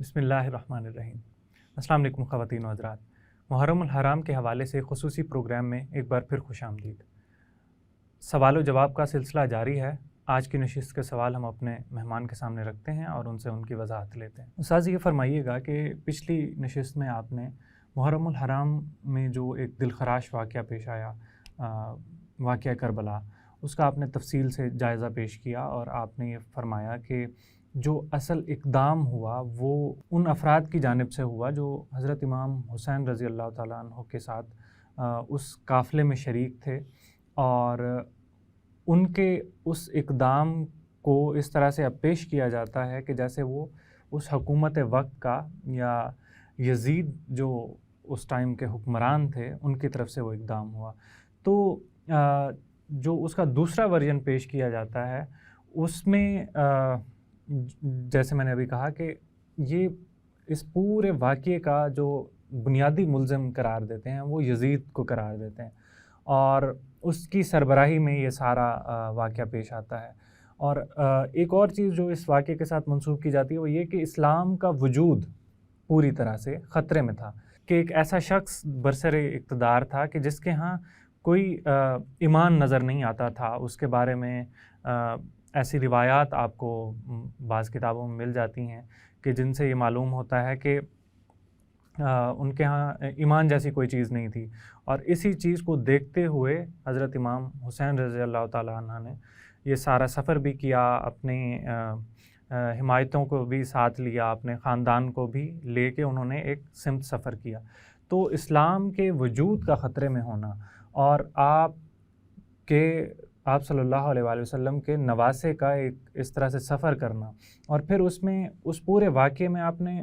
بسم اللہ الرحمن الرحیم۔ السلام علیکم خواتین و حضرات، محرم الحرام کے حوالے سے خصوصی پروگرام میں ایک بار پھر خوش آمدید۔ سوال و جواب کا سلسلہ جاری ہے۔ آج کی نشست کے سوال ہم اپنے مہمان کے سامنے رکھتے ہیں اور ان سے ان کی وضاحت لیتے ہیں۔ استاذ یہ فرمائیے گا کہ پچھلی نشست میں آپ نے محرم الحرام میں جو ایک دلخراش واقعہ پیش آیا، واقعہ کربلا، اس کا آپ نے تفصیل سے جائزہ پیش کیا اور آپ نے یہ فرمایا کہ جو اصل اقدام ہوا وہ ان افراد کی جانب سے ہوا جو حضرت امام حسین رضی اللہ تعالیٰ عنہ کے ساتھ اس قافلے میں شریک تھے، اور ان کے اس اقدام کو اس طرح سے اب پیش کیا جاتا ہے کہ جیسے وہ اس حکومت وقت کا یا یزید جو اس ٹائم کے حکمران تھے ان کی طرف سے وہ اقدام ہوا۔ تو جو اس کا دوسرا ورژن پیش کیا جاتا ہے اس میں جیسے میں نے ابھی کہا کہ یہ اس پورے واقعے کا جو بنیادی ملزم قرار دیتے ہیں وہ یزید کو قرار دیتے ہیں، اور اس کی سربراہی میں یہ سارا واقعہ پیش آتا ہے۔ اور ایک اور چیز جو اس واقعے کے ساتھ منسوب کی جاتی ہے وہ یہ کہ اسلام کا وجود پوری طرح سے خطرے میں تھا، کہ ایک ایسا شخص برسر اقتدار تھا کہ جس کے ہاں کوئی ایمان نظر نہیں آتا تھا۔ اس کے بارے میں ایسی روایات آپ کو بعض کتابوں میں مل جاتی ہیں کہ جن سے یہ معلوم ہوتا ہے کہ ان کے ہاں ایمان جیسی کوئی چیز نہیں تھی، اور اسی چیز کو دیکھتے ہوئے حضرت امام حسین رضی اللہ تعالیٰ عنہ نے یہ سارا سفر بھی کیا، اپنے حمایتوں کو بھی ساتھ لیا، اپنے خاندان کو بھی لے کے انہوں نے ایک سمت سفر کیا۔ تو اسلام کے وجود کا خطرے میں ہونا اور آپ صلی اللہ علیہ وآلہ وسلم کے نواسے کا ایک اس طرح سے سفر کرنا، اور پھر اس میں اس پورے واقعے میں آپ نے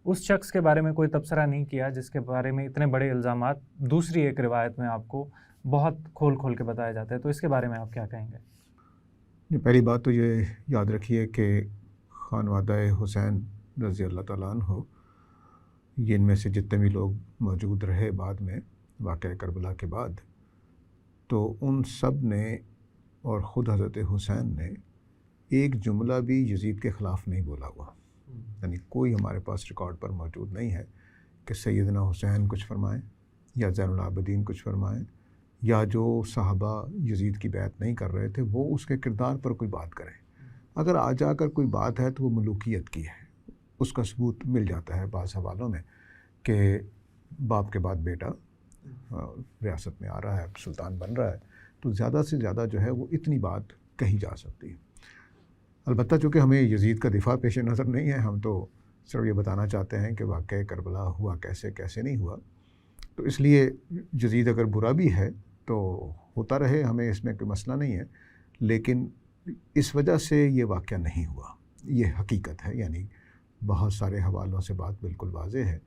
اس شخص کے بارے میں کوئی تبصرہ نہیں کیا جس کے بارے میں اتنے بڑے الزامات دوسری ایک روایت میں آپ کو بہت کھول کے بتایا جاتا ہے، تو اس کے بارے میں آپ کیا کہیں گے؟ پہلی بات تو یہ یاد رکھیے کہ خانوادہ حسین رضی اللہ تعالیٰ عنہ، یہ ان میں سے جتنے بھی لوگ موجود رہے بعد میں واقعہ کربلا کے بعد، تو ان سب نے اور خود حضرت حسین نے ایک جملہ بھی یزید کے خلاف نہیں بولا ہوا، یعنی کوئی ہمارے پاس ریکارڈ پر موجود نہیں ہے کہ سیدنا حسین کچھ فرمائیں یا زین العابدین کچھ فرمائیں یا جو صحابہ یزید کی بیعت نہیں کر رہے تھے وہ اس کے کردار پر کوئی بات کریں۔ اگر آ جا کر کوئی بات ہے تو وہ ملوکیت کی ہے، اس کا ثبوت مل جاتا ہے بعض حوالوں میں کہ باپ کے بعد بیٹا ریاست میں آ رہا ہے، سلطان بن رہا ہے، تو زیادہ سے زیادہ جو ہے وہ اتنی بات کہی جا سکتی ہے۔ البتہ چونکہ ہمیں یزید کا دفاع پیش نظر نہیں ہے، ہم تو صرف یہ بتانا چاہتے ہیں کہ واقعہ کربلا ہوا کیسے نہیں ہوا، تو اس لیے یزید اگر برا بھی ہے تو ہوتا رہے، ہمیں اس میں کوئی مسئلہ نہیں ہے، لیکن اس وجہ سے یہ واقعہ نہیں ہوا، یہ حقیقت ہے۔ یعنی بہت سارے حوالوں سے بات بالکل واضح ہے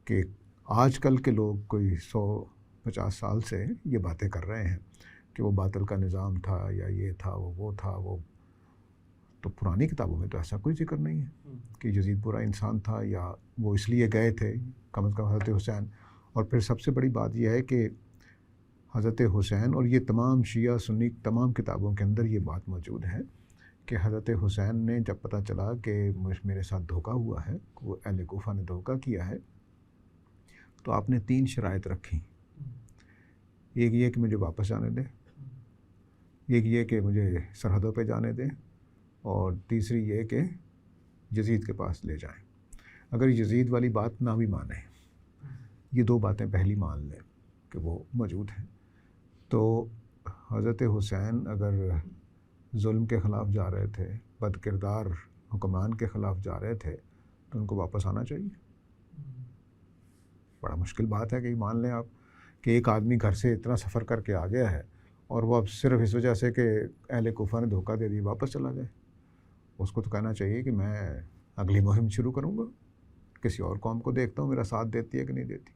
کہ آج کل کے لوگ کوئی 150 سال سے یہ باتیں کر رہے ہیں کہ وہ باطل کا نظام تھا یا یہ تھا وہ تھا، وہ تو پرانی کتابوں میں تو ایسا کوئی ذکر نہیں ہے کہ یزید برا انسان تھا یا وہ اس لیے گئے تھے، کم از کم حضرت حسین۔ اور پھر سب سے بڑی بات یہ ہے کہ حضرت حسین، اور یہ تمام شیعہ سنی تمام کتابوں کے اندر یہ بات موجود ہے کہ حضرت حسین نے جب پتہ چلا کہ میرے ساتھ دھوکہ ہوا ہے، وہ اہل کوفہ نے دھوکہ کیا ہے، تو آپ نے 3 شرائط رکھی۔ ایک یہ کہ مجھے واپس جانے دیں، ایک یہ کہ مجھے سرحدوں پہ جانے دیں، اور تیسری یہ کہ یزید کے پاس لے جائیں۔ اگر یزید والی بات نہ بھی مانیں، یہ 2 باتیں پہلی مان لیں کہ وہ موجود ہیں، تو حضرت حسین اگر ظلم کے خلاف جا رہے تھے، بد کردار حکمران کے خلاف جا رہے تھے، تو ان کو واپس آنا چاہیے۔ بڑا مشکل بات ہے کہ مان لیں آپ کہ ایک آدمی گھر سے اتنا سفر کر کے آ گیا ہے اور وہ اب صرف اس وجہ سے کہ اہل کوفہ نے دھوکہ دے دیا واپس چلا جائے۔ اس کو تو کہنا چاہیے کہ میں اگلی مہم شروع کروں گا، کسی اور قوم کو دیکھتا ہوں میرا ساتھ دیتی ہے کہ نہیں دیتی۔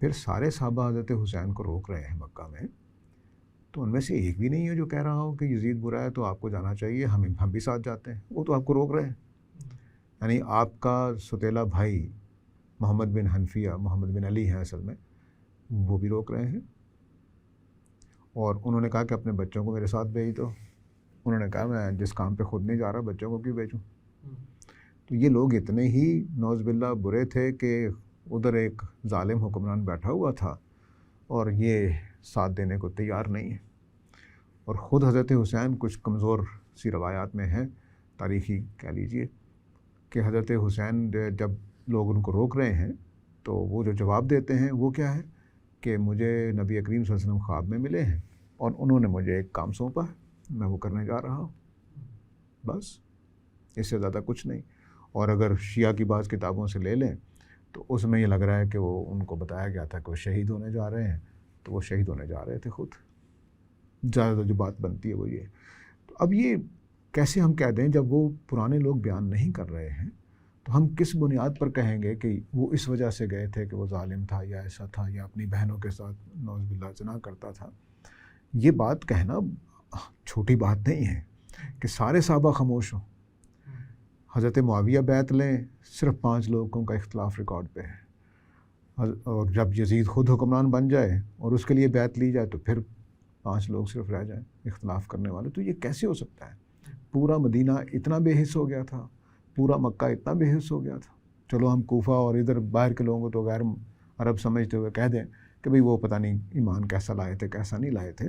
پھر سارے صحابہ حضرت حسین کو روک رہے ہیں مکہ میں، تو ان میں سے ایک بھی نہیں ہے جو کہہ رہا ہو کہ یزید برا ہے تو آپ کو جانا چاہیے، ہم بھی ساتھ جاتے ہیں۔ وہ تو آپ کو روک رہے ہیں، یعنی آپ کا ستیلا بھائی محمد بن حنفیہ، محمد بن علی ہیں اصل میں، وہ بھی روک رہے ہیں، اور انہوں نے کہا کہ اپنے بچوں کو میرے ساتھ بھیج دو۔ انہوں نے کہا میں جس کام پہ خود نہیں جا رہا بچوں کو کیوں بھیجوں۔ تو یہ لوگ اتنے ہی نعوذ باللہ برے تھے کہ ادھر ایک ظالم حکمران بیٹھا ہوا تھا اور یہ ساتھ دینے کو تیار نہیں ہے. اور خود حضرت حسین کچھ کمزور سی روایات میں ہیں، تاریخی کہہ لیجئے، کہ حضرت حسین جب لوگ ان کو روک رہے ہیں تو وہ جو جواب دیتے ہیں وہ کیا ہے کہ مجھے نبی کریم صلی اللہ علیہ وسلم خواب میں ملے ہیں اور انہوں نے مجھے ایک کام سونپا ہے، میں وہ کرنے جا رہا ہوں، بس اس سے زیادہ کچھ نہیں. اور اگر شیعہ کی بعض کتابوں سے لے لیں تو اس میں یہ لگ رہا ہے کہ وہ ان کو بتایا گیا تھا کہ وہ شہید ہونے جا رہے ہیں، تو وہ شہید ہونے جا رہے تھے خود. زیادہ جو بات بنتی ہے وہ یہ. تو اب یہ کیسے ہم کہہ دیں جب وہ پرانے لوگ بیان نہیں کر رہے ہیں، تو ہم کس بنیاد پر کہیں گے کہ وہ اس وجہ سے گئے تھے کہ وہ ظالم تھا یا ایسا تھا یا اپنی بہنوں کے ساتھ نعوذ باللہ زنا کرتا تھا. یہ بات کہنا چھوٹی بات نہیں ہے کہ سارے صحابہ خاموش ہوں. حضرت معاویہ بیعت لیں، صرف 5 لوگوں کا اختلاف ریکارڈ پہ ہے، اور جب یزید خود حکمران بن جائے اور اس کے لیے بیعت لی جائے تو پھر 5 لوگ صرف رہ جائیں اختلاف کرنے والے. تو یہ کیسے ہو سکتا ہے؟ پورا مدینہ اتنا بے حس ہو گیا تھا، پورا مکہ اتنا بے حس ہو گیا تھا. چلو ہم کوفہ اور ادھر باہر کے لوگوں کو تو غیر عرب سمجھتے ہوئے کہہ دیں کہ بھئی وہ پتہ نہیں ایمان کیسا لائے تھے کیسا نہیں لائے تھے،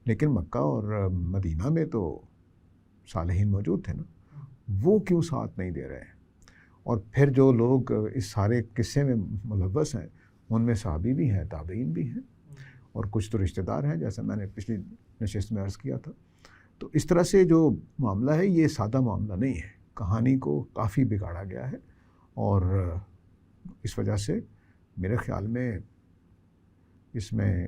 لیکن مکہ اور مدینہ میں تو صالحین موجود تھے نا، وہ کیوں ساتھ نہیں دے رہے ہیں؟ اور پھر جو لوگ اس سارے قصے میں ملوث ہیں ان میں صحابی بھی ہیں، تابعین بھی ہیں، اور کچھ تو رشتہ دار ہیں، جیسا میں نے پچھلی نشست میں عرض کیا تھا. تو اس طرح سے جو معاملہ ہے یہ سادہ معاملہ نہیں ہے، کہانی کو کافی بگاڑا گیا ہے، اور اس وجہ سے میرے خیال میں اس میں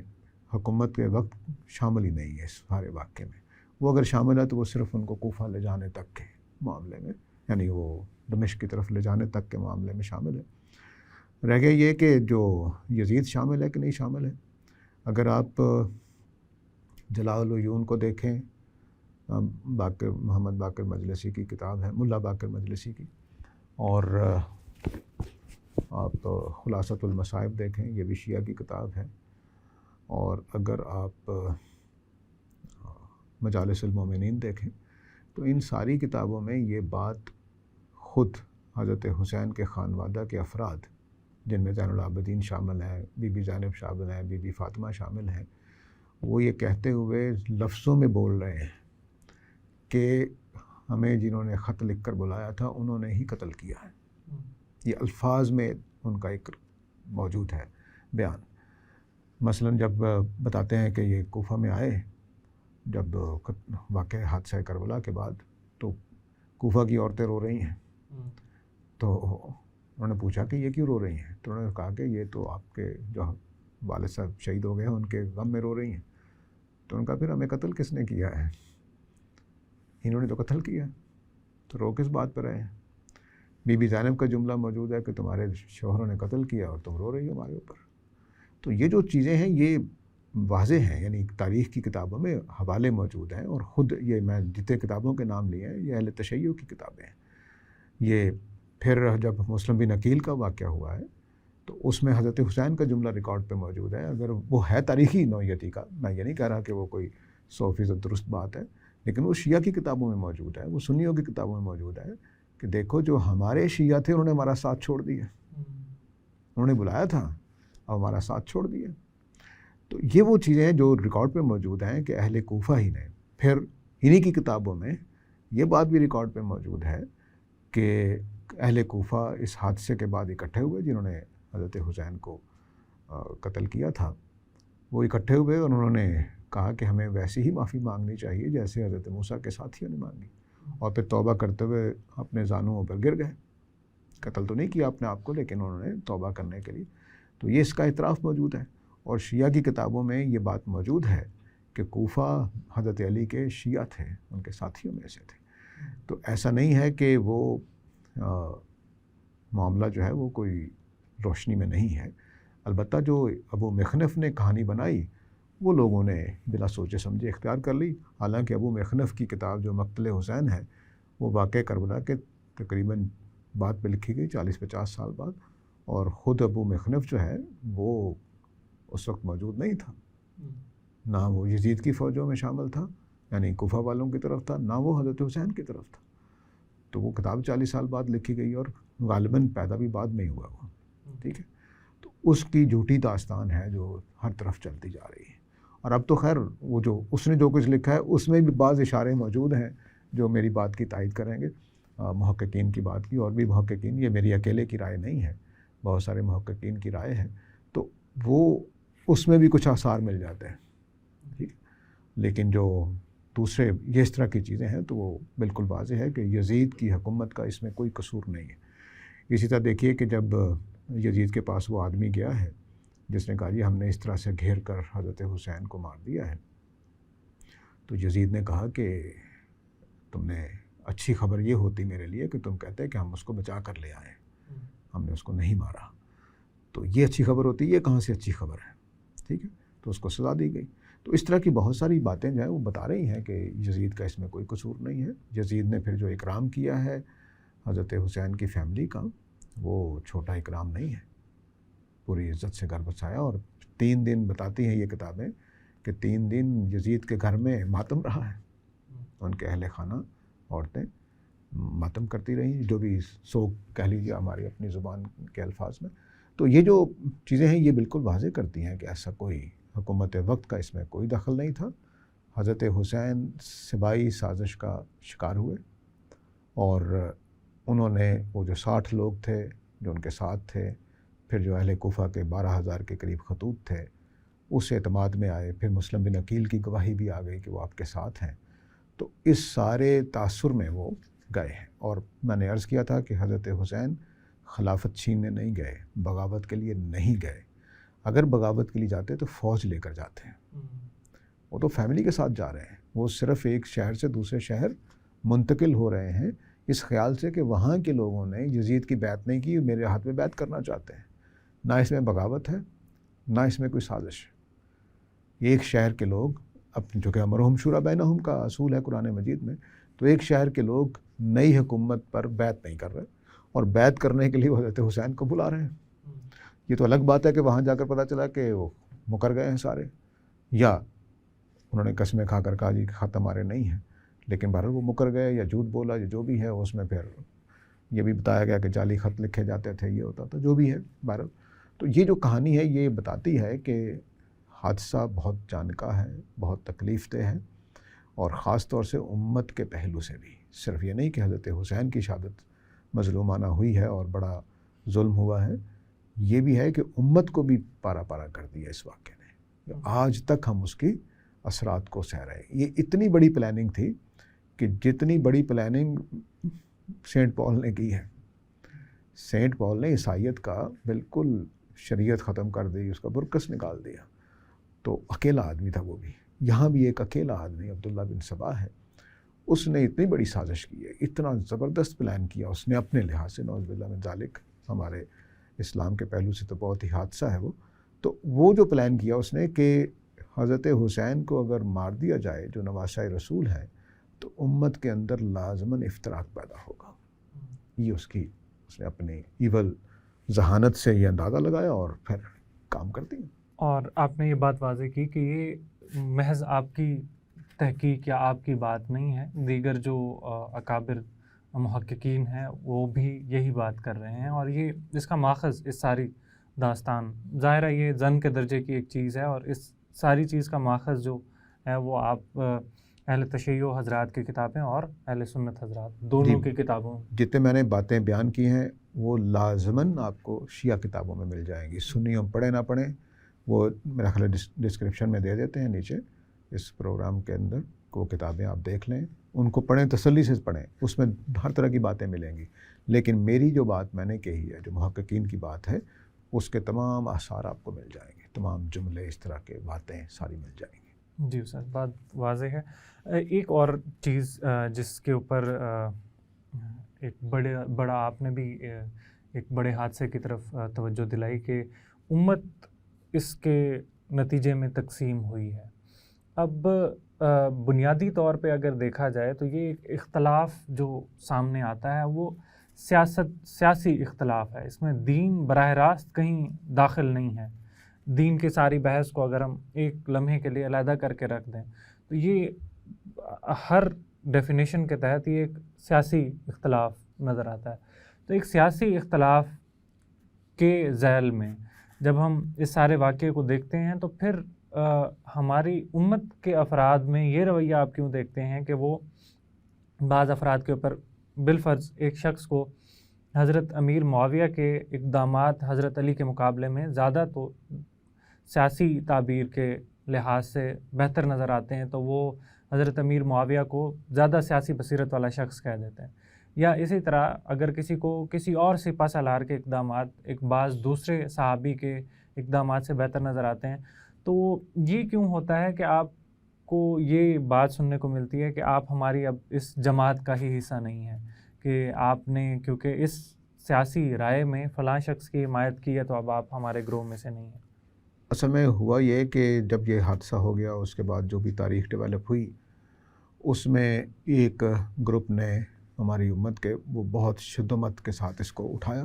حکومت کے وقت شامل ہی نہیں ہے اس سارے واقعے میں. وہ اگر شامل ہے تو وہ صرف ان کو کوفہ لے جانے تک کے معاملے میں، یعنی وہ دمشق کی طرف لے جانے تک کے معاملے میں شامل ہے. رہ گیا یہ کہ جو یزید شامل ہے کہ نہیں شامل ہے. اگر آپ جلاء العیون کو دیکھیں، محمد باقر مجلسی کی کتاب ہے، ملا باقر مجلسی کی، اور آپ خلاصۃ المصائب دیکھیں، یہ بھی شیعہ کی کتاب ہے. اور اگر آپ مجالس المومنین دیکھیں تو ان ساری کتابوں میں یہ بات خود حضرت حسین کے خانوادہ کے افراد، جن میں زین العابدین شامل ہیں، بی بی زینب شامل ہیں، بی بی فاطمہ شامل ہیں، وہ یہ کہتے ہوئے لفظوں میں بول رہے ہیں کہ ہمیں جنہوں نے خط لکھ کر بلایا تھا انہوں نے ہی قتل کیا ہے. یہ الفاظ میں ان کا ایک موجود ہے بیان. مثلا جب بتاتے ہیں کہ یہ کوفہ میں آئے جب واقع حادثہ کربلا کے بعد، تو کوفہ کی عورتیں رو رہی ہیں، تو انہوں نے پوچھا کہ یہ کیوں رو رہی ہیں؟ تو انہوں نے کہا کہ یہ تو آپ کے جو والد صاحب شہید ہو گئے ہیں ان کے غم میں رو رہی ہیں. تو ان کا پھر ہمیں قتل کس نے کیا ہے؟ انہوں نے تو قتل کیا، تو رو کس بات پر رہے ہیں؟ بی بی زینب کا جملہ موجود ہے کہ تمہارے شوہروں نے قتل کیا اور تم رو رہی ہو ہمارے اوپر. تو یہ جو چیزیں ہیں یہ واضح ہیں، یعنی تاریخ کی کتابوں میں حوالے موجود ہیں، اور خود یہ میں جتنے کتابوں کے نام لیے ہیں یہ اہل تشیع کی کتابیں ہیں. یہ پھر جب مسلم بن عقیل کا واقعہ ہوا ہے تو اس میں حضرت حسین کا جملہ ریکارڈ پہ موجود ہے. اگر وہ ہے تاریخی نوعیتی کا، میں یہ نہیں کہہ رہا کہ وہ کوئی 100% درست بات ہے، لیکن وہ شیعہ کی کتابوں میں موجود ہے، وہ سنیوں کی کتابوں میں موجود ہے کہ دیکھو جو ہمارے شیعہ تھے انہوں نے ہمارا ساتھ چھوڑ دیا، انہوں نے بلایا تھا اور ہمارا ساتھ چھوڑ دیا. تو یہ وہ چیزیں ہیں جو ریکارڈ پہ موجود ہیں کہ اہل کوفہ ہی نے. پھر انہی کی کتابوں میں یہ بات بھی ریکارڈ پہ موجود ہے کہ اہل کوفہ اس حادثے کے بعد اکٹھے ہوئے جنہوں نے حضرت حسین کو قتل کیا تھا. وہ اکٹھے ہوئے اور انہوں نے کہا کہ ہمیں ویسی ہی معافی مانگنی چاہیے جیسے حضرت موسیٰ کے ساتھیوں نے مانگی، اور پھر توبہ کرتے ہوئے اپنے زانوؤں پر گر گئے. قتل تو نہیں کیا اپنے آپ کو، لیکن انہوں نے توبہ کرنے کے لیے. تو یہ اس کا اعتراف موجود ہے. اور شیعہ کی کتابوں میں یہ بات موجود ہے کہ کوفہ حضرت علی کے شیعہ تھے، ان کے ساتھیوں میں سے تھے. تو ایسا نہیں ہے کہ وہ معاملہ جو ہے وہ کوئی روشنی میں نہیں ہے. البتہ جو ابو مخنف نے کہانی بنائی وہ لوگوں نے بلا سوچے سمجھے اختیار کر لی. حالانکہ ابو مخنف کی کتاب جو مقتل حسین ہے وہ واقع کربلا کے تقریباً بعد پہ لکھی گئی، 40-50 سال بعد، اور خود ابو مخنف جو ہے وہ اس وقت موجود نہیں تھا، نہ وہ یزید کی فوجوں میں شامل تھا، یعنی کوفہ والوں کی طرف تھا، نہ وہ حضرت حسین کی طرف تھا. تو وہ کتاب 40 سال بعد لکھی گئی اور غالباً پیدا بھی بعد میں ہی ہوا وہ، ٹھیک ہے. تو اس کی جھوٹی داستان ہے جو ہر طرف چلتی جا رہی ہے. اور اب تو خیر وہ جو اس نے جو کچھ لکھا ہے اس میں بھی بعض اشارے موجود ہیں جو میری بات کی تائید کریں گے، محققین کی بات کی. اور بھی محققین، یہ میری اکیلے کی رائے نہیں ہے، بہت سارے محققین کی رائے ہے. تو وہ اس میں بھی کچھ آثار مل جاتے ہیں، ٹھیک. لیکن جو دوسرے یہ اس طرح کی چیزیں ہیں تو وہ بالکل واضح ہے کہ یزید کی حکومت کا اس میں کوئی قصور نہیں ہے. اسی طرح دیکھیے کہ جب یزید کے پاس وہ آدمی گیا ہے جس نے کہا جی ہم نے اس طرح سے گھیر کر حضرت حسین کو مار دیا ہے، تو یزید نے کہا کہ تم نے اچھی خبر یہ ہوتی میرے لیے کہ تم کہتے کہ ہم اس کو بچا کر لے آئے، ہم نے اس کو نہیں مارا. تو یہ اچھی خبر ہوتی، یہ کہاں سے اچھی خبر ہے، ٹھیک ہے. تو اس کو سزا دی گئی. تو اس طرح کی بہت ساری باتیں جو ہیں وہ بتا رہی ہیں کہ یزید کا اس میں کوئی قصور نہیں ہے. یزید نے پھر جو اکرام کیا ہے حضرت حسین کی فیملی کا، وہ چھوٹا اکرام نہیں ہے. پوری عزت سے گھر بسایا. اور 3 دن بتاتی ہیں یہ کتابیں کہ 3 دن یزید کے گھر میں ماتم رہا ہے. ان کے اہل خانہ عورتیں ماتم کرتی رہیں، جو بھی سوگ کہہ لیجیے ہماری اپنی زبان کے الفاظ میں. تو یہ جو چیزیں ہیں یہ بالکل واضح کرتی ہیں کہ ایسا کوئی حکومت وقت کا اس میں کوئی دخل نہیں تھا. حضرت حسین سبائی سازش کا شکار ہوئے اور انہوں نے وہ جو 60 لوگ تھے جو ان کے ساتھ تھے، پھر جو اہل کوفہ کے 12,000 کے قریب خطوط تھے، اس اعتماد میں آئے. پھر مسلم بن عقیل کی گواہی بھی آ گئی کہ وہ آپ کے ساتھ ہیں. تو اس سارے تاثر میں وہ گئے ہیں. اور میں نے عرض کیا تھا کہ حضرت حسین خلافت چھیننے نہیں گئے، بغاوت کے لیے نہیں گئے. اگر بغاوت کے لیے جاتے تو فوج لے کر جاتے ہیں. وہ تو فیملی کے ساتھ جا رہے ہیں. وہ صرف ایک شہر سے دوسرے شہر منتقل ہو رہے ہیں اس خیال سے کہ وہاں کے لوگوں نے یزید کی بیعت نہیں کی، میرے ہاتھ میں بیعت کرنا چاہتے ہیں. نہ اس میں بغاوت ہے، نہ اس میں کوئی سازش ہے. ایک شہر کے لوگ اپنے، جو کہ امرہم شورا بینہم کا اصول ہے قرآن مجید میں، تو ایک شہر کے لوگ نئی حکومت پر بیعت نہیں کر رہے اور بیعت کرنے کے لیے وہ حضرت حسین کو بلا رہے ہیں. یہ تو الگ بات ہے کہ وہاں جا کر پتہ چلا کہ وہ مکر گئے ہیں سارے، یا انہوں نے قسمیں کھا کر کہا جی خط ہمارے نہیں ہیں، لیکن بہرحال وہ مکر گئے یا جھوٹ بولا یا جو بھی ہے. اس میں پھر یہ بھی بتایا گیا کہ جعلی خط لکھے جاتے تھے، یہ ہوتا تھا، جو بھی ہے بہرحال. تو یہ جو کہانی ہے یہ بتاتی ہے کہ حادثہ بہت جانکا ہے، بہت تکلیف دہ ہے، اور خاص طور سے امت کے پہلو سے بھی. صرف یہ نہیں کہ حضرت حسین کی شہادت مظلومانہ ہوئی ہے اور بڑا ظلم ہوا ہے، یہ بھی ہے کہ امت کو بھی پارا پارا کر دیا اس واقعے نے. آج تک ہم اس کی اثرات کو سہ رہے ہیں. یہ اتنی بڑی پلاننگ تھی کہ جتنی بڑی پلاننگ سینٹ پال نے کی ہے. سینٹ پال نے عیسائیت کا بالکل شریعت ختم کر دی، اس کا برکس نکال دیا. تو اکیلا آدمی تھا وہ بھی. یہاں بھی ایک اکیلا آدمی عبداللہ بن سبا ہے، اس نے اتنی بڑی سازش کی ہے، اتنا زبردست پلان کیا اس نے اپنے لحاظ سے. نعوذ باللہ من ذالک، ہمارے اسلام کے پہلو سے تو بہت ہی حادثہ ہے وہ. تو وہ جو پلان کیا اس نے کہ حضرت حسین کو اگر مار دیا جائے جو نواسۂ رسول ہے تو امت کے اندر لازماً افتراق پیدا ہوگا. یہ اس نے اپنی ایول ذہانت سے یہ اندازہ لگایا اور پھر کام کر دیا. اور آپ نے یہ بات واضح کی کہ یہ محض آپ کی تحقیق یا آپ کی بات نہیں ہے، دیگر جو اکابر محققین ہیں وہ بھی یہی بات کر رہے ہیں. اور یہ اس کا ماخذ، اس ساری داستان، ظاہر ہے یہ زن کے درجے کی ایک چیز ہے، اور اس ساری چیز کا ماخذ جو ہے وہ آپ اہل تشیع حضرات کی کتابیں اور اہل سنت حضرات دونوں کی کتابوں، جتنے میں نے باتیں بیان کی ہیں وہ لازماً آپ کو شیعہ کتابوں میں مل جائیں گی. سنیوں پڑھیں نہ پڑھیں، وہ میرا خیال ڈسکرپشن میں دے دیتے ہیں نیچے اس پروگرام کے اندر. وہ کتابیں آپ دیکھ لیں، ان کو پڑھیں، تسلی سے پڑھیں، اس میں ہر طرح کی باتیں ملیں گی. لیکن میری جو بات میں نے کہی ہے، جو محققین کی بات ہے، اس کے تمام آثار آپ کو مل جائیں گے، تمام جملے، اس طرح کے باتیں ساری مل جائیں گی. جی سر، بات واضح ہے. ایک اور چیز جس کے اوپر ایک بڑا آپ نے بھی ایک بڑے حادثے کی طرف توجہ دلائی کہ امت اس کے نتیجے میں تقسیم ہوئی ہے. اب بنیادی طور پہ اگر دیکھا جائے تو یہ ایک اختلاف جو سامنے آتا ہے وہ سیاسی اختلاف ہے. اس میں دین براہ راست کہیں داخل نہیں ہے. دین کی ساری بحث کو اگر ہم ایک لمحے کے لیے علیحدہ کر کے رکھ دیں تو یہ ہر ڈیفینیشن کے تحت یہ ایک سیاسی اختلاف نظر آتا ہے. تو ایک سیاسی اختلاف کے ذیل میں جب ہم اس سارے واقعے کو دیکھتے ہیں تو پھر ہماری امت کے افراد میں یہ رویہ آپ کیوں دیکھتے ہیں کہ وہ بعض افراد کے اوپر بالفرض ایک شخص کو حضرت امیر معاویہ کے اقدامات حضرت علی کے مقابلے میں زیادہ تو سیاسی تعبیر کے لحاظ سے بہتر نظر آتے ہیں، تو وہ حضرت امیر معاویہ کو زیادہ سیاسی بصیرت والا شخص کہہ دیتے ہیں؟ یا اسی طرح اگر کسی کو کسی اور سپہ سالار کے اقدامات ایک بعض دوسرے صحابی کے اقدامات سے بہتر نظر آتے ہیں، تو یہ کیوں ہوتا ہے کہ آپ کو یہ بات سننے کو ملتی ہے کہ آپ ہماری اب اس جماعت کا ہی حصہ نہیں ہیں، کہ آپ نے کیونکہ اس سیاسی رائے میں فلاں شخص کی حمایت کی ہے تو اب آپ ہمارے گروہ میں سے نہیں ہیں؟ اصل میں ہوا یہ کہ جب یہ حادثہ ہو گیا اس کے بعد جو بھی تاریخ ڈیولپ ہوئی اس میں ایک گروپ نے ہماری امت کے وہ بہت شدت کے ساتھ اس کو اٹھایا،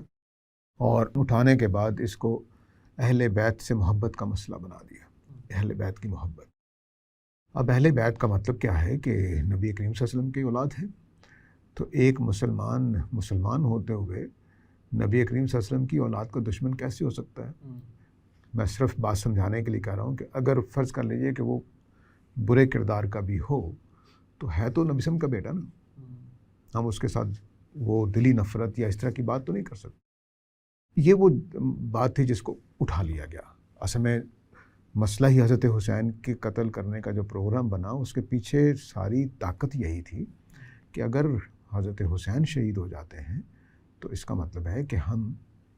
اور اٹھانے کے بعد اس کو اہل بیت سے محبت کا مسئلہ بنا دیا، اہل بیت کی محبت. اب اہل بیت کا مطلب کیا ہے کہ نبی کریم صلی اللہ علیہ وسلم کی اولاد ہے، تو ایک مسلمان ہوتے ہوئے نبی کریم صلی اللہ علیہ وسلم کی اولاد کا دشمن کیسے ہو سکتا ہے؟ میں صرف بات سمجھانے کے لیے کہہ رہا ہوں کہ اگر فرض کر لیجئے کہ وہ برے کردار کا بھی ہو تو ہے تو نبی وسلم کا بیٹا نا، ہم اس کے ساتھ وہ دلی نفرت یا اس طرح کی بات تو نہیں کر سکتے. یہ وہ بات تھی جس کو اٹھا لیا گیا. اصل میں مسئلہ ہی حضرت حسین کے قتل کرنے کا جو پروگرام بنا اس کے پیچھے ساری طاقت یہی تھی کہ اگر حضرت حسین شہید ہو جاتے ہیں تو اس کا مطلب ہے کہ ہم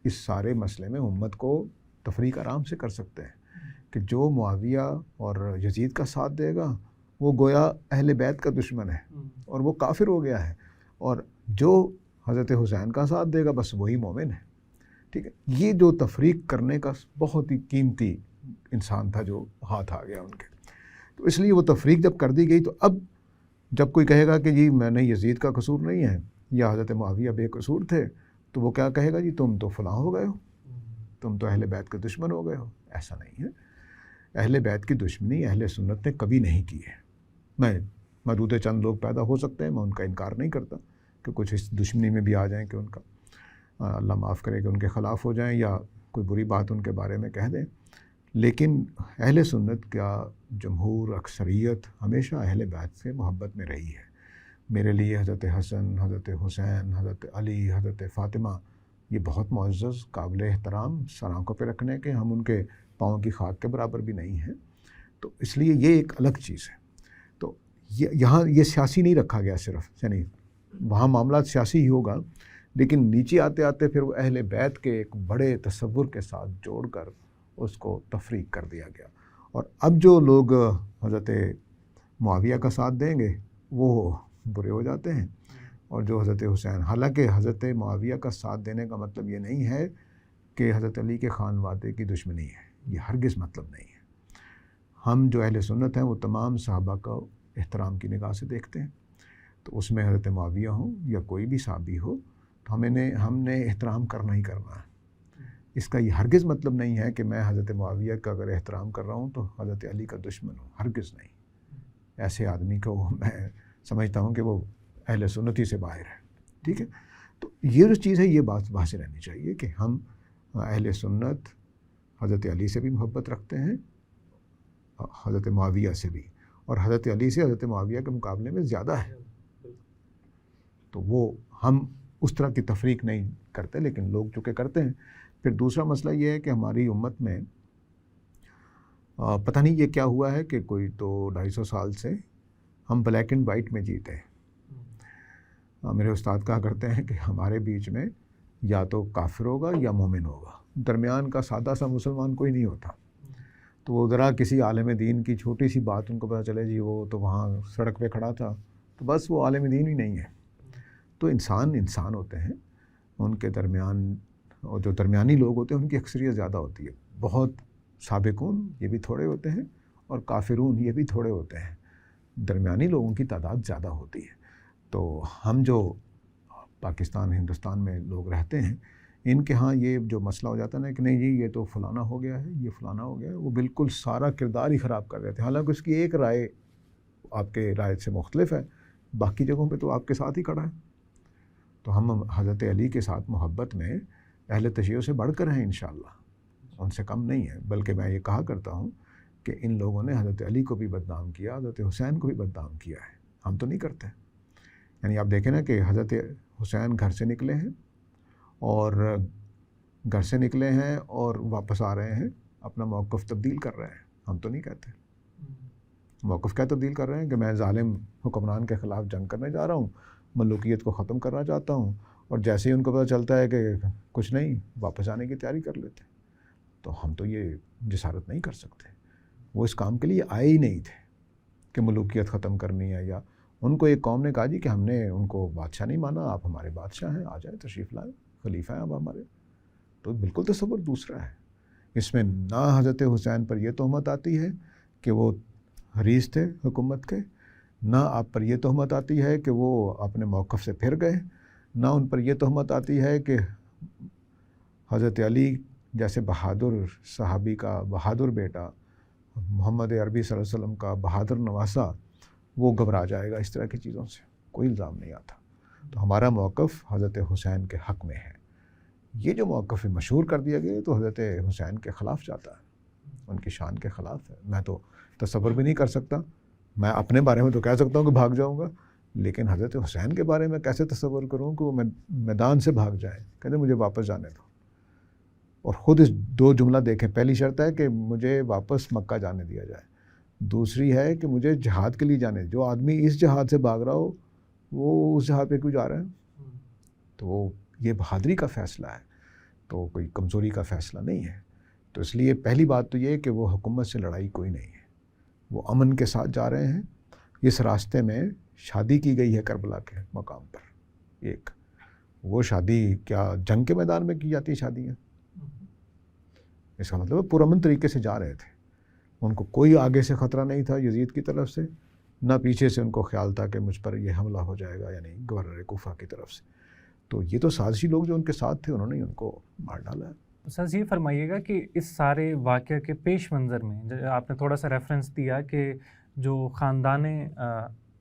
اس سارے مسئلے میں امت کو تفریق آرام سے کر سکتے ہیں، کہ جو معاویہ اور یزید کا ساتھ دے گا وہ گویا اہل بیت کا دشمن ہے اور وہ کافر ہو گیا ہے، اور جو حضرت حسین کا ساتھ دے گا بس وہی مومن ہے. ٹھیک ہے، یہ جو تفریق کرنے کا بہت ہی قیمتی انسان تھا جو ہاتھ آ گیا ان کے. تو اس لیے وہ تفریق جب کر دی گئی تو اب جب کوئی کہے گا کہ جی میں نے یزید کا قصور نہیں ہے یا حضرت معاویہ بے قصور تھے، تو وہ کیا کہے گا؟ جی تم تو فلاں ہو گئے ہو، تم تو اہل بیت کے دشمن ہو گئے ہو. ایسا نہیں ہے. اہل بیت کی دشمنی اہل سنت نے کبھی نہیں کی ہے. میں محدود چند لوگ پیدا ہو سکتے ہیں، میں ان کا انکار نہیں کرتا کہ کچھ اس دشمنی میں بھی آ جائیں کہ ان کا اللہ معاف کرے کہ ان کے خلاف ہو جائیں یا کوئی بری بات ان کے بارے میں کہہ دیں، لیکن اہل سنت کا جمہور اکثریت ہمیشہ اہل بیت سے محبت میں رہی ہے. میرے لیے حضرت حسن، حضرت حسین، حضرت علی، حضرت فاطمہ یہ بہت معزز، قابل احترام، سر آنکھوں پہ رکھنے کے، ہم ان کے پاؤں کی خاک کے برابر بھی نہیں ہیں. تو اس لیے یہ ایک الگ چیز ہے. تو یہاں یہ سیاسی نہیں رکھا گیا صرف، یعنی وہاں معاملات سیاسی ہی ہوگا، لیکن نیچے آتے آتے پھر وہ اہل بیت کے ایک بڑے تصور کے ساتھ جوڑ کر اس کو تفریق کر دیا گیا. اور اب جو لوگ حضرت معاویہ کا ساتھ دیں گے وہ برے ہو جاتے ہیں، اور جو حضرت حسین، حالانکہ حضرت معاویہ کا ساتھ دینے کا مطلب یہ نہیں ہے کہ حضرت علی کے خانوادے کی دشمنی ہے، یہ ہرگز مطلب نہیں ہے. ہم جو اہل سنت ہیں وہ تمام صحابہ کا احترام کی نگاہ سے دیکھتے ہیں، تو اس میں حضرت معاویہ ہوں یا کوئی بھی صحابی ہو تو ہم نے احترام کرنا ہی کرنا ہے. اس کا یہ ہرگز مطلب نہیں ہے کہ میں حضرت معاویہ کا اگر احترام کر رہا ہوں تو حضرت علی کا دشمن ہوں، ہرگز نہیں. ایسے آدمی کو میں سمجھتا ہوں کہ وہ اہل سنتی سے باہر ہے. ٹھیک ہے، تو یہ جو چیز ہے یہ بات واضح رہنی چاہیے کہ ہم اہل سنت حضرت علی سے بھی محبت رکھتے ہیں، حضرت معاویہ سے بھی، اور حضرت علی سے حضرت معاویہ کے مقابلے میں زیادہ ہے. تو وہ ہم اس طرح کی تفریق نہیں کرتے، لیکن لوگ چونکہ کرتے ہیں. پھر دوسرا مسئلہ یہ ہے کہ ہماری امت میں پتہ نہیں یہ کیا ہوا ہے کہ کوئی تو 250 سال سے ہم بلیک اینڈ وائٹ میں جیتے ہیں. میرے استاد کہا کرتے ہیں کہ ہمارے بیچ میں یا تو کافر ہوگا یا مومن ہوگا، درمیان کا سادہ سا مسلمان کوئی نہیں ہوتا. تو وہ ذرا کسی عالم دین کی چھوٹی سی بات ان کو پتہ چلے جی وہ تو وہاں سڑک پہ کھڑا تھا، تو بس وہ عالم دین ہی نہیں ہے. تو انسان ہوتے ہیں، ان کے درمیان اور جو درمیانی لوگ ہوتے ہیں ان کی اکثریت زیادہ ہوتی ہے. بہت سابقون یہ بھی تھوڑے ہوتے ہیں اور کافرون یہ بھی تھوڑے ہوتے ہیں، درمیانی لوگوں کی تعداد زیادہ ہوتی ہے. تو ہم جو پاکستان ہندوستان میں لوگ رہتے ہیں ان کے ہاں یہ جو مسئلہ ہو جاتا ہے نا کہ نہیں جی یہ تو فلانا ہو گیا ہے، یہ فلانا ہو گیا ہے، وہ بالکل سارا کردار ہی خراب کر دیتے ہیں. حالانکہ اس کی ایک رائے آپ کے رائے سے مختلف ہے، باقی جگہوں پہ تو آپ کے ساتھ ہی کھڑا ہے. تو ہم حضرت علی کے ساتھ محبت میں اہل تشیع سے بڑھ کر ہیں انشاءاللہ, ان سے کم نہیں ہے. بلکہ میں یہ کہا کرتا ہوں کہ ان لوگوں نے حضرت علی کو بھی بدنام کیا, حضرت حسین کو بھی بدنام کیا ہے, ہم تو نہیں کرتے. یعنی آپ دیکھیں نا کہ حضرت حسین گھر سے نکلے ہیں اور گھر سے نکلے ہیں اور واپس آ رہے ہیں, اپنا موقف تبدیل کر رہے ہیں. ہم تو نہیں کہتے. موقف کیا تبدیل کر رہے ہیں کہ میں ظالم حکمران کے خلاف جنگ کرنے جا رہا ہوں, ملوکیت کو ختم کرنا چاہتا ہوں, اور جیسے ہی ان کو پتہ چلتا ہے کہ کچھ نہیں, واپس آنے کی تیاری کر لیتے. تو ہم تو یہ جسارت نہیں کر سکتے. وہ اس کام کے لیے آئے ہی نہیں تھے کہ ملوکیت ختم کرنی ہے, یا ان کو ایک قوم نے کہا جی کہ ہم نے ان کو بادشاہ نہیں مانا, آپ ہمارے بادشاہ ہیں, آ جائیں تشریف لائیں, خلیفہ ہیں اب ہمارے. تو بالکل تصور دوسرا ہے. اس میں نہ حضرت حسین پر یہ تہمت آتی ہے کہ وہ حریص تھے حکومت کے, نہ آپ پر یہ تہمت آتی ہے کہ وہ اپنے موقف سے پھر گئے, نہ ان پر یہ تہمت آتی ہے کہ حضرت علی جیسے بہادر صحابی کا بہادر بیٹا, محمد عربی صلی اللہ علیہ وسلم کا بہادر نواسا, وہ گھبرا جائے گا. اس طرح کی چیزوں سے کوئی الزام نہیں آتا. تو ہمارا موقف حضرت حسین کے حق میں ہے. یہ جو موقف مشہور کر دیا گیا تو حضرت حسین کے خلاف جاتا ہے, ان کی شان کے خلاف ہے. میں تو تصور بھی نہیں کر سکتا. میں اپنے بارے میں تو کہہ سکتا ہوں کہ بھاگ جاؤں گا, لیکن حضرت حسین کے بارے میں کیسے تصور کروں کہ وہ میدان سے بھاگ جائیں, کہتے مجھے واپس جانے دو. اور خود اس دو جملہ دیکھیں. پہلی شرط ہے کہ مجھے واپس مکہ جانے دیا جائے, دوسری ہے کہ مجھے جہاد کے لیے جانے. جو آدمی اس جہاد سے بھاگ رہا ہو وہ اس جہاد پہ کیوں جا رہا ہے؟ تو یہ بہادری کا فیصلہ ہے, تو کوئی کمزوری کا فیصلہ نہیں ہے. تو اس لیے پہلی بات تو یہ کہ وہ حکومت سے لڑائی کوئی نہیں ہے, وہ امن کے ساتھ جا رہے ہیں. اس راستے میں شادی کی گئی ہے کربلا کے مقام پر. ایک وہ شادی کیا جنگ کے میدان میں کی جاتی شادیاں؟ اس کا مطلب پرامن طریقے سے جا رہے تھے. ان کو کوئی آگے سے خطرہ نہیں تھا یزید کی طرف سے, نہ پیچھے سے ان کو خیال تھا کہ مجھ پر یہ حملہ ہو جائے گا, یعنی گورنر کوفہ کی طرف سے. تو یہ تو سازشی لوگ جو ان کے ساتھ تھے انہوں نے ان کو مار ڈالا ہے. سر یہ فرمائیے گا کہ اس سارے واقعہ کے پیش منظر میں آپ نے تھوڑا سا ریفرنس دیا کہ جو خاندان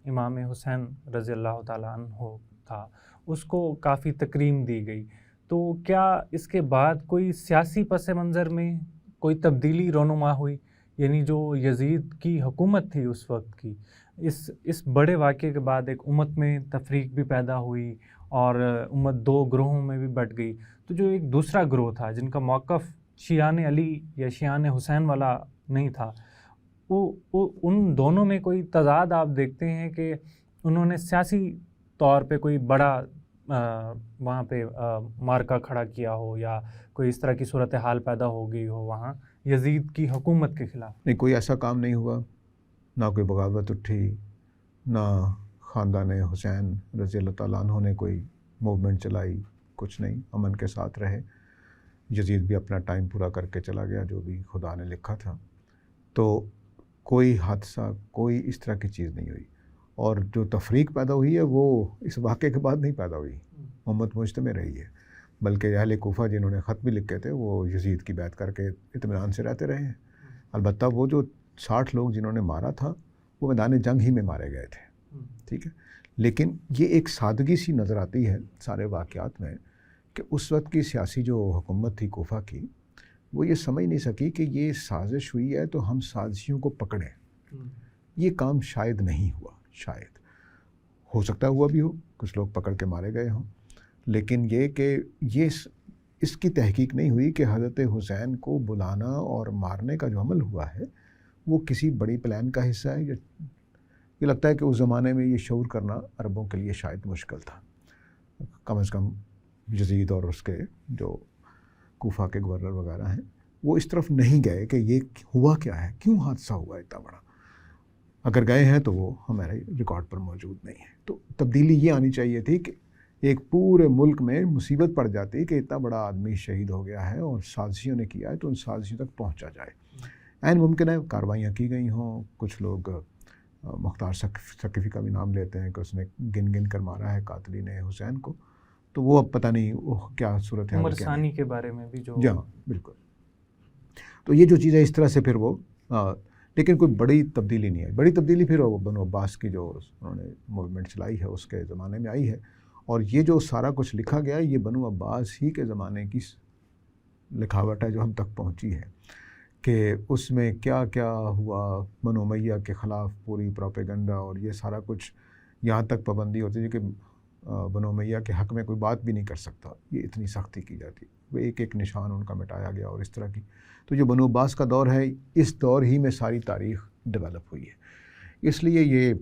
امام حسین رضی اللہ تعالیٰ عنہ تھا اس کو کافی تکریم دی گئی, تو کیا اس کے بعد کوئی سیاسی پس منظر میں کوئی تبدیلی رونما ہوئی؟ یعنی جو یزید کی حکومت تھی اس وقت کی, اس بڑے واقعے کے بعد ایک امت میں تفریق بھی پیدا ہوئی اور امت دو گروہوں میں بھی بٹ گئی. تو جو ایک دوسرا گروہ تھا جن کا موقف شیعان علی یا شیعان حسین والا نہیں تھا, وہ ان دونوں میں کوئی تضاد آپ دیکھتے ہیں کہ انہوں نے سیاسی طور پہ کوئی بڑا وہاں پہ مارکا کھڑا کیا ہو, یا کوئی اس طرح کی صورتحال پیدا ہو گئی ہو وہاں یزید کی حکومت کے خلاف؟ نہیں, کوئی ایسا کام نہیں ہوا, نہ کوئی بغاوت اٹھی, نہ خاندان حسین رضی اللہ تعالیٰ عنہ نے کوئی موومنٹ چلائی, کچھ نہیں, امن کے ساتھ رہے. یزید بھی اپنا ٹائم پورا کر کے چلا گیا جو بھی خدا نے لکھا تھا. تو کوئی حادثہ, کوئی اس طرح کی چیز نہیں ہوئی. اور جو تفریق پیدا ہوئی ہے وہ اس واقعے کے بعد نہیں پیدا ہوئی, امت مجتمع رہی ہے. بلکہ اہل کوفہ جنہوں نے خط بھی لکھے تھے وہ یزید کی بیعت کر کے اطمینان سے رہتے رہے ہیں. البتہ وہ جو 60 لوگ جنہوں نے مارا تھا وہ میدان جنگ ہی میں مارے گئے تھے, ٹھیک ہے. لیکن یہ ایک سادگی سی نظر آتی ہے سارے واقعات میں کہ اس وقت کی سیاسی جو حکومت تھی کوفہ کی, وہ یہ سمجھ نہیں سکی کہ یہ سازش ہوئی ہے تو ہم سازشیوں کو پکڑیں. یہ کام شاید نہیں ہوا, شاید ہو سکتا ہوا بھی ہو, کچھ لوگ پکڑ کے مارے گئے ہوں, لیکن یہ کہ یہ اس کی تحقیق نہیں ہوئی کہ حضرت حسین کو بلانا اور مارنے کا جو عمل ہوا ہے وہ کسی بڑی پلان کا حصہ ہے. یہ لگتا ہے کہ اس زمانے میں یہ شعور کرنا عربوں کے لیے شاید مشکل تھا. کم از کم یزید اور اس کے جو کوفہ کے گورنر وغیرہ ہیں وہ اس طرف نہیں گئے کہ یہ ہوا کیا ہے, کیوں حادثہ ہوا اتنا بڑا. اگر گئے ہیں تو وہ ہمارے ریکارڈ پر موجود نہیں ہے. تو تبدیلی یہ آنی چاہیے تھی کہ ایک پورے ملک میں مصیبت پڑ جاتی کہ اتنا بڑا آدمی شہید ہو گیا ہے اور سازشیوں نے کیا ہے تو ان سازشیوں تک پہنچا جائے. عین ممکن ہے کاروائیاں کی گئی ہوں, کچھ لوگ مختار ثقفی کا بھی نام لیتے ہیں کہ اس نے گن گن کر مارا ہے قاتلین حسین کو, تو وہ اب پتہ نہیں وہ کیا صورت ہے. عمر ثانی کے بارے میں بھی جو جی ہاں بالکل. تو یہ جو چیزیں اس طرح سے پھر وہ لیکن کوئی بڑی تبدیلی نہیں آئی. بڑی تبدیلی پھر بنو عباس کی جو انہوں نے موومنٹ چلائی ہے اس کے زمانے میں آئی ہے. اور یہ جو سارا کچھ لکھا گیا ہے یہ بنو عباس ہی کے زمانے کی لکھاوٹ ہے جو ہم تک پہنچی ہے کہ اس میں کیا کیا ہوا. بنو امیہ کے خلاف پوری پروپیگنڈا اور یہ سارا کچھ، یہاں تک پابندی ہوتی تھی کہ بنو امیہ کے حق میں کوئی بات بھی نہیں کر سکتا. یہ اتنی سختی کی جاتی، وہ ایک ایک نشان ان کا مٹایا گیا اور اس طرح کی. تو جو بنو عباس کا دور ہے اس دور ہی میں ساری تاریخ ڈیولپ ہوئی ہے. اس لیے یہ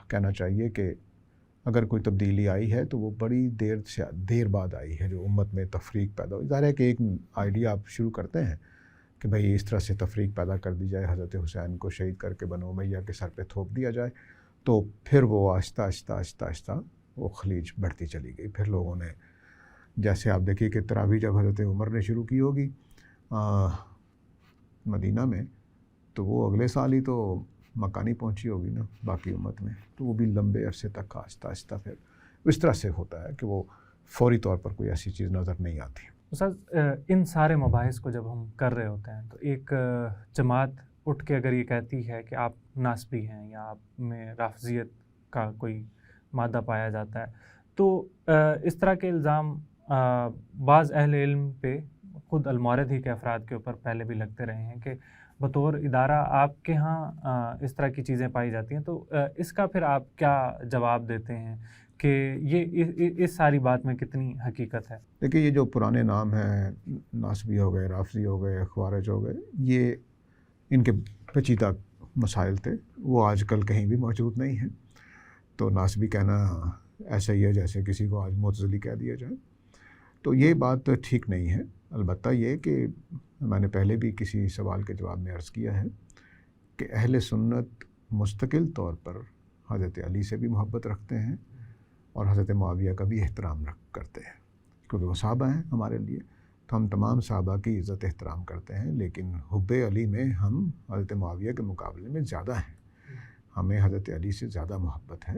کہنا چاہیے کہ اگر کوئی تبدیلی آئی ہے تو وہ بڑی دیر بعد آئی ہے جو امت میں تفریق پیدا ہوئی. ظاہر ہے کہ ایک آئیڈیا آپ شروع کرتے ہیں کہ بھئی اس طرح سے تفریق پیدا کر دی جائے، حضرت حسین کو شہید کر کے بنو امیہ کے سر پہ تھوپ دیا جائے، تو پھر وہ آہستہ آہستہ آہستہ آہستہ وہ خلیج بڑھتی چلی گئی. پھر لوگوں نے، جیسے آپ دیکھیے کہ تراویح جب حضرت عمر نے شروع کی ہوگی مدینہ میں، تو وہ اگلے سال ہی تو مکہ نہیں پہنچی ہوگی نا باقی امت میں. تو وہ بھی لمبے عرصے تک آہستہ آہستہ پھر اس طرح سے ہوتا ہے کہ وہ فوری طور پر کوئی ایسی چیز نظر نہیں آتی. استاد، ان سارے مباحث کو جب ہم کر رہے ہوتے ہیں تو ایک جماعت اٹھ کے اگر یہ کہتی ہے کہ آپ ناسبی ہیں یا آپ میں رافضیت کا کوئی مادہ پایا جاتا ہے، تو اس طرح کے الزام بعض اہل علم پہ، خود المورد ہی کے افراد کے اوپر پہلے بھی لگتے رہے ہیں کہ بطور ادارہ آپ کے ہاں اس طرح کی چیزیں پائی جاتی ہیں. تو اس کا پھر آپ کیا جواب دیتے ہیں کہ یہ اس ساری بات میں کتنی حقیقت ہے؟ دیکھیے یہ جو پرانے نام ہیں، ناسبی ہو گئے، رافضی ہو گئے، خوارج ہو گئے، یہ ان کے پیچیدہ مسائل تھے، وہ آج کل کہیں بھی موجود نہیں ہیں. تو ناسبی کہنا ایسا ہی ہے جیسے کسی کو آج معتزلی کہہ دیا جائے، تو یہ بات ٹھیک نہیں ہے. البتہ یہ کہ میں نے پہلے بھی کسی سوال کے جواب میں عرض کیا ہے کہ اہل سنت مستقل طور پر حضرت علی سے بھی محبت رکھتے ہیں اور حضرت معاویہ کا بھی احترام کرتے ہیں، کیونکہ وہ صحابہ ہیں ہمارے لیے. تو ہم تمام صحابہ کی عزت احترام کرتے ہیں، لیکن حب علی میں ہم حضرت معاویہ کے مقابلے میں زیادہ ہیں. ہمیں حضرت علی سے زیادہ محبت ہے،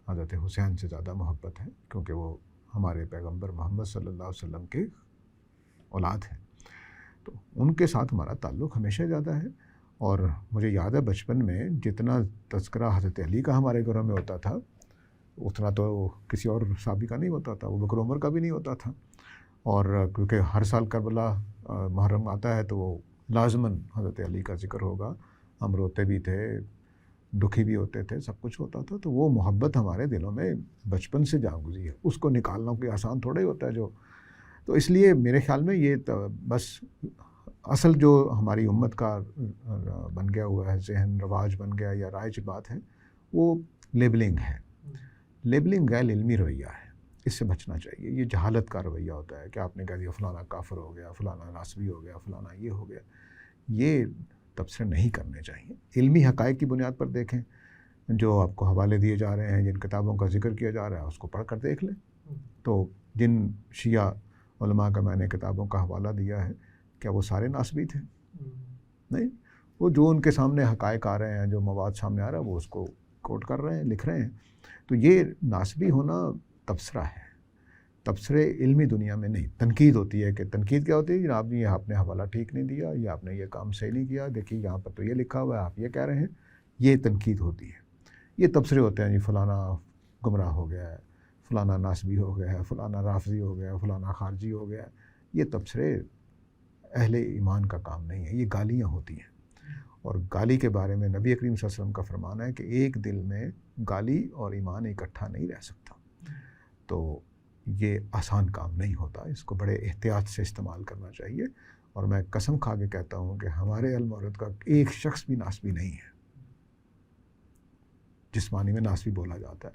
حضرت حسین سے زیادہ محبت ہے، کیونکہ وہ ہمارے پیغمبر محمد صلی اللہ علیہ وسلم کے اولاد ہیں. تو ان کے ساتھ ہمارا تعلق ہمیشہ زیادہ ہے. اور مجھے یاد ہے بچپن میں جتنا تذکرہ حضرت علی کا ہمارے گھروں میں ہوتا تھا اتنا تو کسی اور صحابی کا نہیں ہوتا تھا، وہ بکر عمر کا بھی نہیں ہوتا تھا. اور کیونکہ ہر سال کربلا محرم آتا ہے تو وہ لازماً حضرت علی کا ذکر ہوگا. ہم روتے بھی تھے، دکھی بھی ہوتے تھے، سب کچھ ہوتا تھا. تو وہ محبت ہمارے دلوں میں بچپن سے جا گزری ہے، اس کو نکالنا کوئی آسان تھوڑا ہی ہوتا ہے جو. تو اس لیے میرے خیال میں یہ بس اصل جو ہماری امت کا بن گیا ہوا ہے ذہن، رواج بن گیا یا رائج بات ہے، وہ لیبلنگ ہے. لیبلنگ غیر علمی رویہ ہے، اس سے بچنا چاہیے. یہ جہالت کا رویہ ہوتا ہے کہ آپ نے کہہ دیا فلانا کافر ہو گیا، فلانا ناسبی ہو گیا، فلانا یہ ہو گیا. یہ تبصرے نہیں کرنے چاہیے. علمی حقائق کی بنیاد پر دیکھیں. جو آپ کو حوالے دیے جا رہے ہیں، جن کتابوں کا ذکر کیا جا رہا ہے، اس کو پڑھ کر دیکھ لیں. تو جن شیعہ علماء کا میں نے کتابوں کا حوالہ دیا ہے، کیا وہ سارے ناسبی تھے؟ نہیں. وہ جو ان کے سامنے حقائق آ رہے ہیں، جو مواد سامنے آ رہا ہے، وہ اس کو کوٹ کر رہے ہیں، لکھ رہے ہیں. تو یہ ناسبی ہونا تبصرہ ہے. تبصرے علمی دنیا میں نہیں. تنقید ہوتی ہے کہ تنقید کیا ہوتی ہے؟ جناب یہ آپ نے حوالہ ٹھیک نہیں دیا، یا آپ نے یہ کام صحیح نہیں کیا، دیکھیے یہاں پر تو یہ لکھا ہوا ہے، آپ یہ کہہ رہے ہیں. یہ تنقید ہوتی ہے. یہ تبصرے ہوتے ہیں جی فلانا گمراہ ہو گیا ہے، فلانا ناسبی ہو گیا ہے، فلانا رافضی ہو گیا ہے، فلانا خارجی ہو گیا ہے. یہ تبصرے اہل ایمان کا کام نہیں ہے، یہ گالیاں ہوتی ہیں. اور گالی کے بارے میں نبی کریم صلی اللہ علیہ وسلم کا فرمان ہے کہ ایک دل میں گالی اور ایمان اکٹھا نہیں رہ سکتا. تو یہ آسان کام نہیں ہوتا، اس کو بڑے احتیاط سے استعمال کرنا چاہیے. اور میں قسم کھا کے کہتا ہوں کہ ہمارے علم عورت کا ایک شخص بھی ناسبی نہیں ہے جس معنی میں ناسبی بولا جاتا ہے.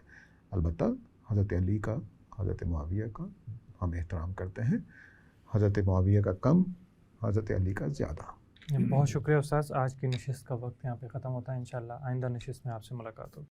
البتہ حضرت علی کا، حضرت معاویہ کا ہم احترام کرتے ہیں، حضرت معاویہ کا کم، حضرت علی کا زیادہ. بہت شکریہ استاذ. آج کی نشست کا وقت یہاں پہ ختم ہوتا ہے. انشاءاللہ آئندہ نشست میں آپ سے ملاقات ہوگی.